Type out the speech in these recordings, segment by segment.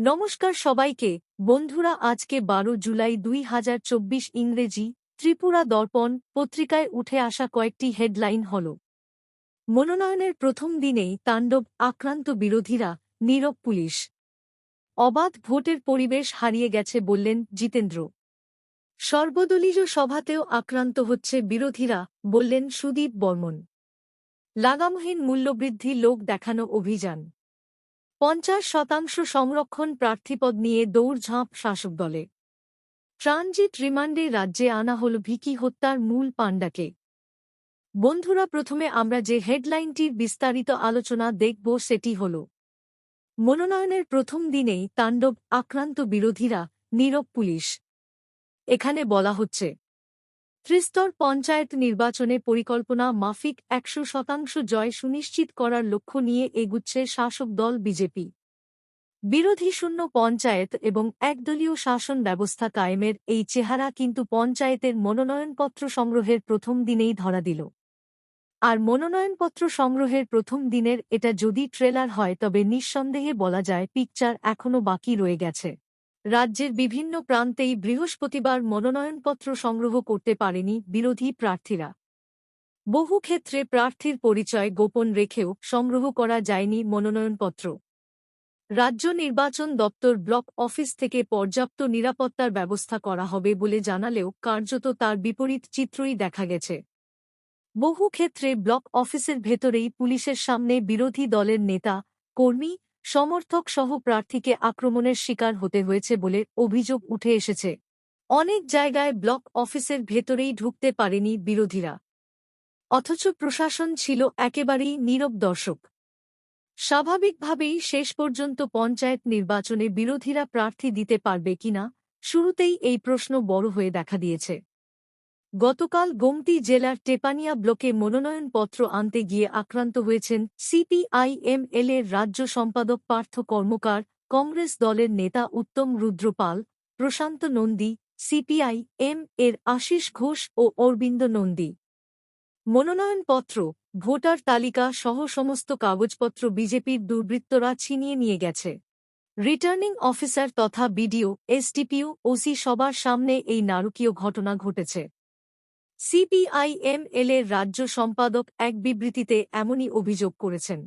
নমস্কার সবাইকে বন্ধুরা, আজকে 12 জুলাই 2024 ইংরেজি ত্রিপুরা দর্পণ পত্রিকায় উঠে আসা কয়েকটি হেডলাইন হল: মনোনয়নের প্রথম দিনেই তাণ্ডব আক্রান্ত বিরোধীরা, নীরব পুলিশ। অবাধ ভোটের পরিবেশ হারিয়ে গেছে বললেন জিতেন্দ্র। সর্বদলীয় সভাতেও আক্রান্ত হচ্ছে বিরোধীরা, বললেন সুদীপ বর্মন। লাগামহীন মূল্যবৃদ্ধি লোক দেখানো অভিযান। 50% সংরক্ষণ প্রার্থীপদ নিয়ে দৌড়ঝাঁপ শাসক দলে। ট্রানজিট রিমান্ডে রাজ্যে আনা হল ভিকি হত্যার মূল পাণ্ডাকে। বন্ধুরা, প্রথমে আমরা যে হেডলাইনটির বিস্তারিত আলোচনা দেখব সেটি হল: মনোনয়নের প্রথম দিনেই তাণ্ডব আক্রান্ত বিরোধীরা, নীরব পুলিশ। এখানে বলা হচ্ছে, ত্রিস্তর পঞ্চায়েত নির্বাচনে পরিকল্পনা মাফিক 100% জয় সুনিশ্চিত করার লক্ষ্য নিয়ে এগুচ্ছে শাসক দল বিজেপি। বিরোধীশূন্য পঞ্চায়েত এবং একদলীয় শাসন ব্যবস্থা কায়েমের এই চেহারা কিন্তু পঞ্চায়েতের মনোনয়নপত্র সংগ্রহের প্রথম দিনেই ধরা দিল। আর মনোনয়নপত্র সংগ্রহের প্রথম দিনের এটা যদি ট্রেলার হয়, তবে নিঃসন্দেহে বলা যায় পিকচার এখনও বাকি রয়ে গেছে। রাজ্যের বিভিন্ন প্রান্তেই বৃহস্পতিবার মনোনয়নপত্র সংগ্রহ করতে পারেনি বিরোধী প্রার্থীরা। বহু ক্ষেত্রে প্রার্থীর পরিচয় গোপন রেখেও সংগ্রহ করা যায়নি মনোনয়নপত্র। রাজ্য নির্বাচন দপ্তর ব্লক অফিস থেকে পর্যাপ্ত নিরাপত্তার ব্যবস্থা করা হবে বলে জানালেও কার্যত তার বিপরীত চিত্রই দেখা গেছে। বহু ক্ষেত্রে ব্লক অফিসের ভেতরেই পুলিশের সামনে বিরোধী দলের নেতা, কর্মী, সমর্থক সহ প্রার্থীকে আক্রমণের শিকার হতে হয়েছে বলে অভিযোগ উঠে এসেছে। অনেক জায়গায় ব্লক অফিসের ভেতরেই ঢুকতে পারেনি বিরোধীরা, অথচ প্রশাসন ছিল একেবারেই নীরব দর্শক। স্বাভাবিকভাবেই শেষ পর্যন্ত পঞ্চায়েত নির্বাচনে বিরোধীরা প্রার্থী দিতে পারবে কিনা, শুরুতেই এই প্রশ্ন বড় হয়ে দেখা দিয়েছে। গতকাল গোমতী জেলার টেপানিয়া ব্লকে মনোনয়নপত্র আনতে গিয়ে আক্রান্ত হয়েছেন সিপিআইএম-এল এর রাজ্য সম্পাদক পার্থ কর্মকার, কংগ্রেস দলের নেতা উত্তম রুদ্রপাল, প্রশান্ত নন্দী, সিপিআই-এম-এর আশিস ঘোষ ও অরবিন্দ নন্দী। মনোনয়নপত্র, ভোটার তালিকা সহ সমস্ত কাগজপত্র বিজেপির দুর্বৃত্তরা ছিনিয়ে নিয়ে গেছে। রিটার্নিং অফিসার তথা বিডিও, এসডিপিও, ওসি সবার সামনে এই নারকীয় ঘটনা ঘটেছে। সিপিআইএম-এল এর রাজ্য সম্পাদক এক বিবৃতিতে এমনই অভিযোগ করেছেন।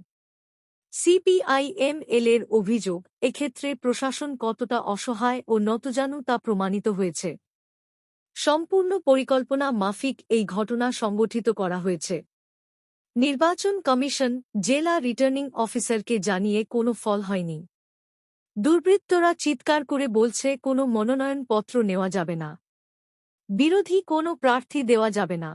সিপিআইএম-এল এর অভিযোগ, এক্ষেত্রে প্রশাসন কতটা অসহায় ও নতজানু তা প্রমাণিত হয়েছে। সম্পূর্ণ পরিকল্পনা মাফিক এই ঘটনা সংগঠিত করা হয়েছে। নির্বাচন কমিশন, জেলা রিটার্নিং অফিসারকে জানিয়ে কোনো ফল হয়নি। দুর্বৃত্তরা চিৎকার করে বলছে কোনো মনোনয়নপত্র নেওয়া যাবে না, বিরোধী কোনো প্রার্থী দেওয়া যাবে না।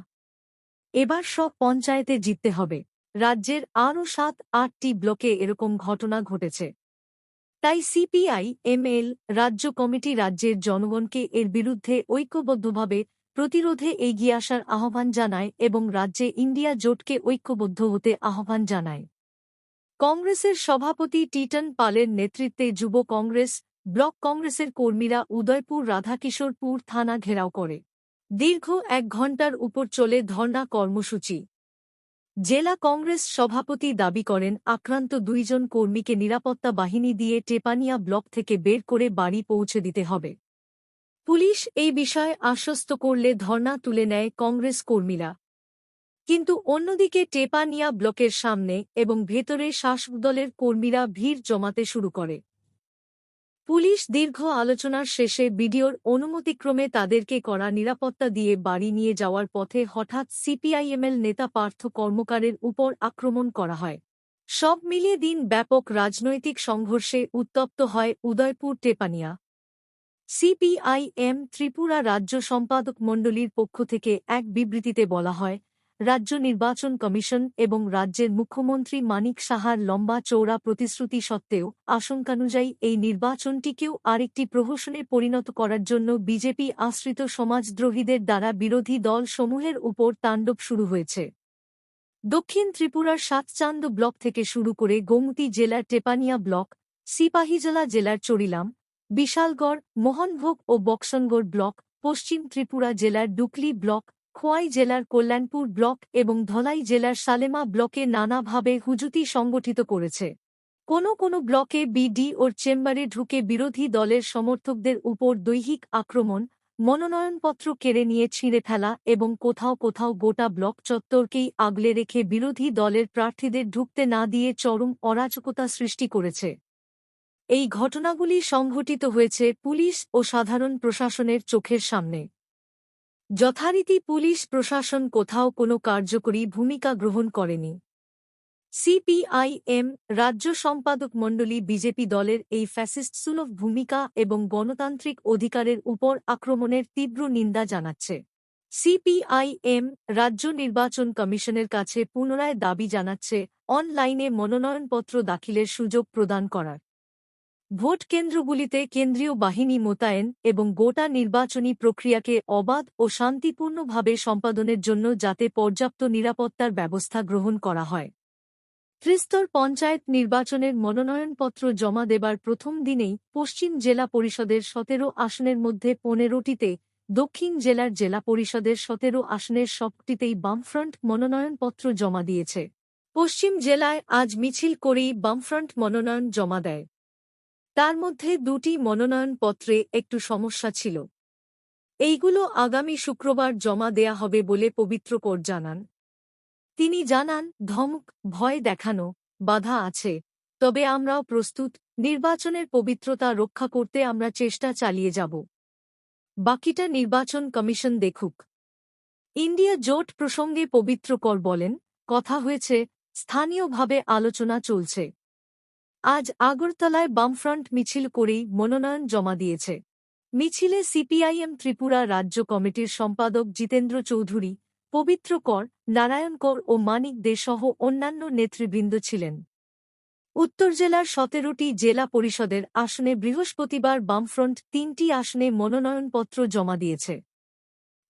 এবার সব পঞ্চায়েতে জিততে হবে। রাজ্যের আরও 7-8টি ব্লকে এরকম ঘটনা ঘটেছে। তাই সিপিআই-এম-এল রাজ্য কমিটি রাজ্যের জনগণকে এর বিরুদ্ধে ঐক্যবদ্ধভাবে প্রতিরোধে এগিয়ে আসার আহ্বান জানায় এবং রাজ্যে ইন্ডিয়া জোটকে ঐক্যবদ্ধ হতে আহ্বান জানায়। কংগ্রেসের সভাপতি টিটন পালের নেতৃত্বে যুব কংগ্রেস, ব্লক কংগ্রেসের কর্মীরা উদয়পুর রাধাকিশোরপুর থানা ঘেরাও করে। দীর্ঘ 1 ঘণ্টার উপর চলে ধর্ণা কর্মসূচি। জেলা কংগ্রেস সভাপতি দাবি করেন আক্রান্ত 2 জন কর্মীকে নিরাপত্তা বাহিনী দিয়ে টেপানিয়া ব্লক থেকে বের করে বাড়ি পৌঁছে দিতে হবে। পুলিশ এই বিষয়ে আশ্বস্ত করলে ধর্ণা তুলে নেয় কংগ্রেস কর্মীরা। কিন্তু অন্যদিকে টেপানিয়া ব্লকের সামনে এবং ভেতরে শাসক দলের কর্মীরা ভিড় জমাতে শুরু করে। পুলিশ দীর্ঘ আলোচনার শেষে বিডিওর অনুমতিক্রমে তাদেরকে কড়া নিরাপত্তা দিয়ে বাড়ি নিয়ে যাওয়ার পথে হঠাৎ সিপিআইএম-এল নেতা পার্থ কর্মকারের উপর আক্রমণ করা হয়। সব মিলিয়ে দিন ব্যাপক রাজনৈতিক সংঘর্ষে উত্তপ্ত হয় উদয়পুর টেপানিয়া। সিপিআইএম ত্রিপুরা রাজ্য সম্পাদক মণ্ডলীর পক্ষ থেকে এক বিবৃতিতে বলা হয়, রাজ্য নির্বাচন কমিশন এবং রাজ্যের মুখ্যমন্ত্রী মানিক সাহার লম্বা চৌড়া প্রতিশ্রুতি সত্ত্বেও আশঙ্কানুযায়ী এই নির্বাচনটিকেও আরেকটি প্রহসনে পরিণত করার জন্য বিজেপি আশ্রিত সমাজদ্রোহীদের দ্বারা বিরোধী দল সমূহের উপর তাণ্ডব শুরু হয়েছে। দক্ষিণ ত্রিপুরার সাতচান্দ ব্লক থেকে শুরু করে গোমতী জেলার টেপানিয়া ব্লক, সিপাহীজলা জেলার চরিলাম, বিশালগড়, মোহনভোগ ও বক্সনগড় ব্লক, পশ্চিম ত্রিপুরা জেলার ডুকলি ব্লক, খোয়াই জেলার কল্যাণপুর ব্লক এবং ধলাই জেলার সালেমা ব্লকে নানাভাবে হুজুতি সংগঠিত করেছে। কোনো ব্লকে বিডিওর চেম্বারে ঢুকে বিরোধী দলের সমর্থকদের উপর দৈহিক আক্রমণ, মনোনয়নপত্র কেড়ে নিয়ে ছিঁড়ে ফেলা এবং কোথাও গোটা ব্লক চত্বরকেই আগলে রেখে বিরোধী দলের প্রার্থীদের ঢুকতে না দিয়ে চরম অরাজকতা সৃষ্টি করেছে। এই ঘটনাগুলি সংঘটিত হয়েছে পুলিশ ও সাধারণ প্রশাসনের চোখের সামনে। যথারীতি পুলিশ প্রশাসন কোথাও কোনো কার্যকরী ভূমিকা গ্রহণ করেনি। সিপিআইএম রাজ্য সম্পাদক মণ্ডলী বিজেপি দলের এই ফ্যাসিস্টসুলভ ভূমিকা এবং গণতান্ত্রিক অধিকারের উপর আক্রমণের তীব্র নিন্দা জানাচ্ছে। সিপিআইএম রাজ্য নির্বাচন কমিশনের কাছে পুনরায় দাবি জানাচ্ছে অনলাইনে মনোনয়নপত্র দাখিলের সুযোগ প্রদান করার, ভোট কেন্দ্রগুলিতে কেন্দ্রীয় বাহিনী মোতায়েন এবং গোটা নির্বাচনী প্রক্রিয়াকে অবাধ ও শান্তিপূর্ণভাবে সম্পাদনের জন্য যাতে পর্যাপ্ত নিরাপত্তার ব্যবস্থা গ্রহণ করা হয়। ত্রিস্তর পঞ্চায়েত নির্বাচনের মনোনয়নপত্র জমা দেবার প্রথম দিনেই পশ্চিম জেলা পরিষদের ১৭ আসনের মধ্যে ১৫টিতে, দক্ষিণ জেলার জেলা পরিষদের ১৭ আসনের সবটিতেই বামফ্রন্ট মনোনয়নপত্র জমা দিয়েছে। পশ্চিম জেলায় আজ মিছিল করেই বামফ্রন্ট মনোনয়ন জমা দেয়। তার মধ্যে ২টি মনোনয়নপত্রে একটু সমস্যা ছিল। এইগুলো আগামী শুক্রবার জমা দেয়া হবে বলে পবিত্র কর জানান। তিনি জানান, ধমক, ভয় দেখানো, বাধা আছে, তবে আমরাও প্রস্তুত, নির্বাচনের পবিত্রতা রক্ষা করতে আমরা চেষ্টা চালিয়ে যাব। বাকিটা নির্বাচন কমিশন দেখুক। ইন্ডিয়া জোট প্রসঙ্গে পবিত্র কর বলেন, কথা হয়েছে, স্থানীয়ভাবে আলোচনা চলছে। আজ আগরতলায় বামফ্রন্ট মিছিল করেই মনোনয়ন জমা দিয়েছে। মিছিলে সিপিআইএম ত্রিপুরা রাজ্য কমিটির সম্পাদক জিতেন্দ্র চৌধুরী, পবিত্র কর, নারায়ণ কর ও মানিক দে সহ অন্যান্য নেতৃবৃন্দ ছিলেন। উত্তর জেলার ১৭টি জেলা পরিষদের আসনে বৃহস্পতিবার বামফ্রন্ট ৩টি আসনে মনোনয়নপত্র জমা দিয়েছে।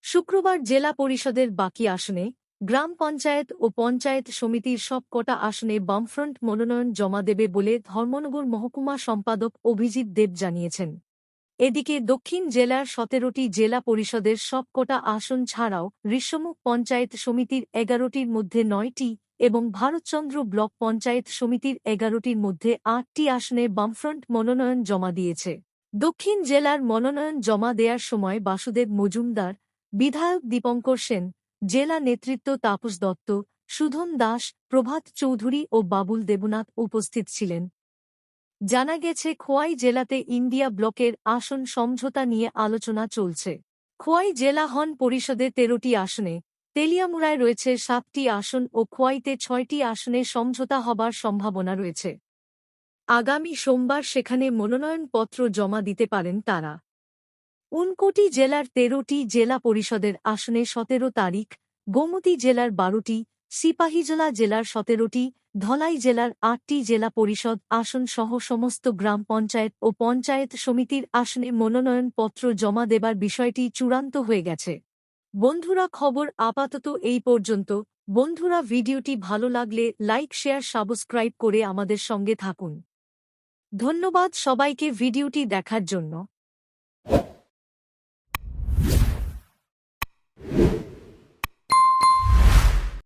শুক্রবার জেলা পরিষদের বাকি আসনে, গ্রাম পঞ্চায়েত ও পঞ্চায়েত সমিতির সব কটা আসনে বামফ্রন্ট মনোনয়ন জমা দেবে বলে ধর্মনগর মহকুমা সম্পাদক অভিজিৎ দেব জানিয়েছেন। এদিকে দক্ষিণ জেলার ১৭টি জেলা পরিষদের সব কটা আসন ছাড়াও ঋষ্যমুখ পঞ্চায়েত সমিতির ১১টির মধ্যে ৯টি এবং ভারতচন্দ্র ব্লক পঞ্চায়েত সমিতির ১১টির মধ্যে ৮টি আসনে বামফ্রন্ট মনোনয়ন জমা দিয়েছে। দক্ষিণ জেলার মনোনয়ন জমা দেওয়ার সময় বাসুদেব মজুমদার, বিধায়ক দীপঙ্কর সেন, জেলা নেতৃত্ব তাপস দত্ত, সুধন দাস, প্রভাত চৌধুরী ও বাবুল দেবনাথ উপস্থিত ছিলেন। জানা গেছে, খোয়াই জেলাতে ইন্ডিয়া ব্লকের আসন সমঝোতা নিয়ে আলোচনা চলছে। খোয়াই জেলা হন পরিষদে ১৩টি আসনে, তেলিয়ামুড়ায় রয়েছে ৭টি আসন ও খোয়াইতে ৬টি আসনে সমঝোতা হবার সম্ভাবনা রয়েছে। আগামী সোমবার সেখানে মনোনয়নপত্র জমা দিতে পারেন তারা। ঊনকোটি জেলার ১৩টি জেলা পরিষদের আসনে ১৭ তারিখ, গোমতী জেলার ১২টি, সিপাহীজলা জেলার ১৭টি, ধলাই জেলার ৮টি জেলা পরিষদ আসন সহ সমস্ত গ্রাম পঞ্চায়েত ও পঞ্চায়েত সমিতির আসনে মনোনয়নপত্র জমা দেবার বিষয়টি চূড়ান্ত হয়ে গেছে। বন্ধুরা, খবর আপাতত এই পর্যন্ত। বন্ধুরা, ভিডিওটি ভালো লাগলে লাইক, শেয়ার, সাবস্ক্রাইব করে আমাদের সঙ্গে থাকুন। ধন্যবাদ সবাইকে ভিডিওটি দেখার জন্য।